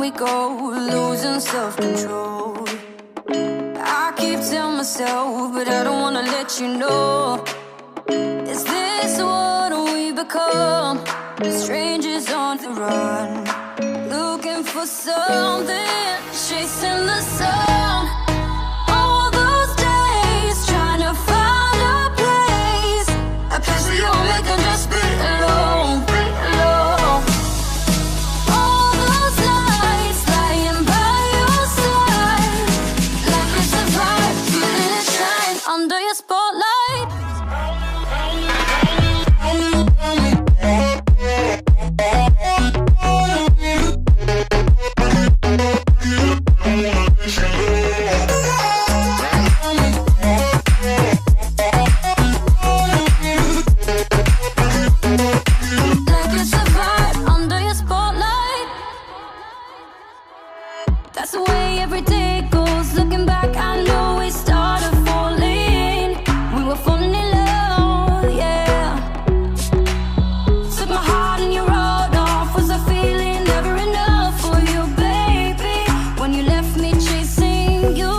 we go, losing self-control. I keep telling myself, but I don't wanna let you know. Is this what we become? Strangers on the run, looking for something, chasing the sun. All those days trying to find a place where you and me can just be alone. All those nights lying by your side, like it's a vibe, feeling it shine under your spotlight. That's the way every day goes. Looking back, I know we started falling. We were falling in love, yeah. Took my heart and you wrote off. Was I feeling never enough for you, baby? When you left me chasing you,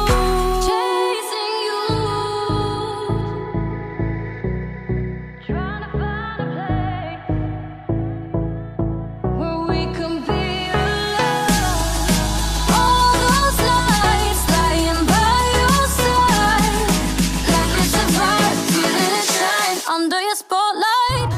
trying to find a place where we can be. Under your spotlight.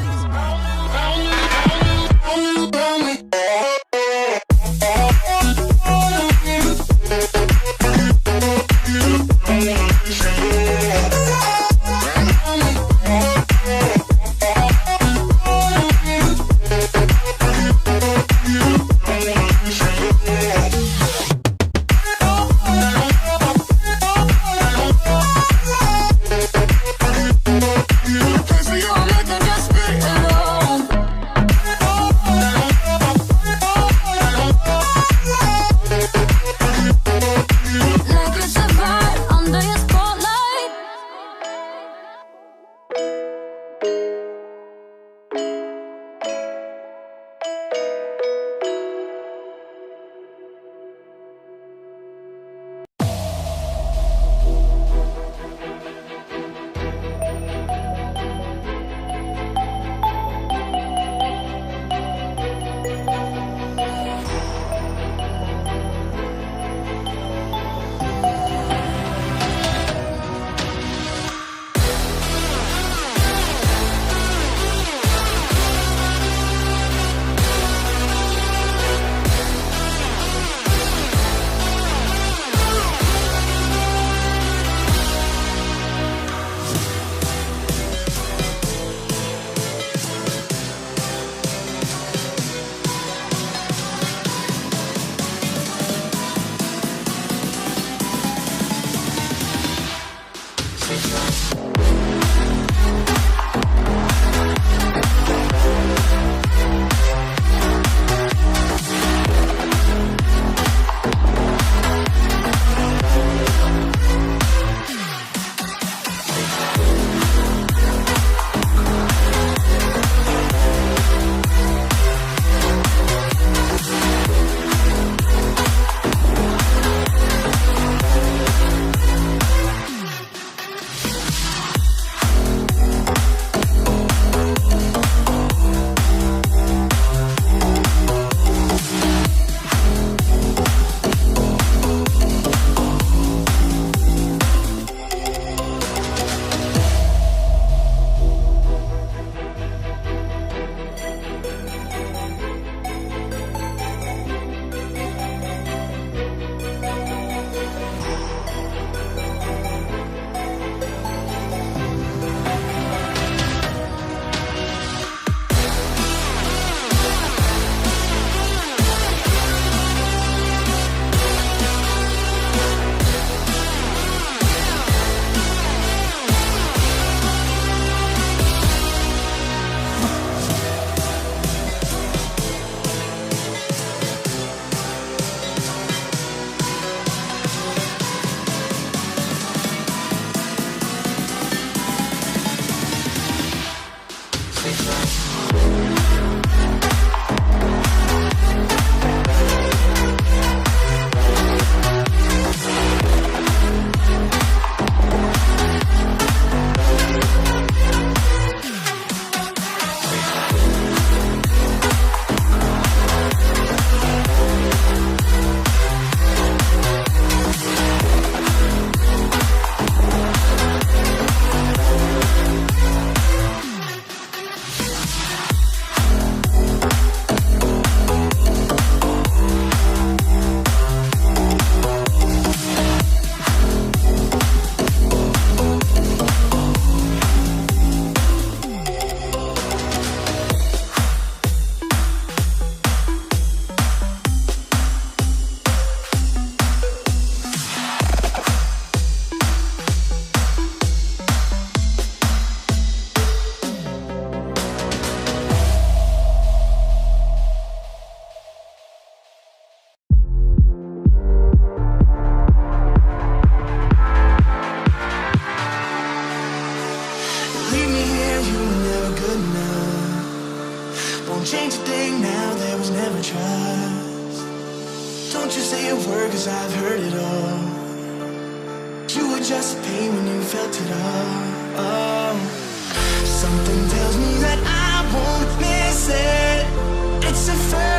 Don't you say a word, cause I've heard it all. You were just pain when you felt it all. Oh. Something tells me that I won't miss it. It's the first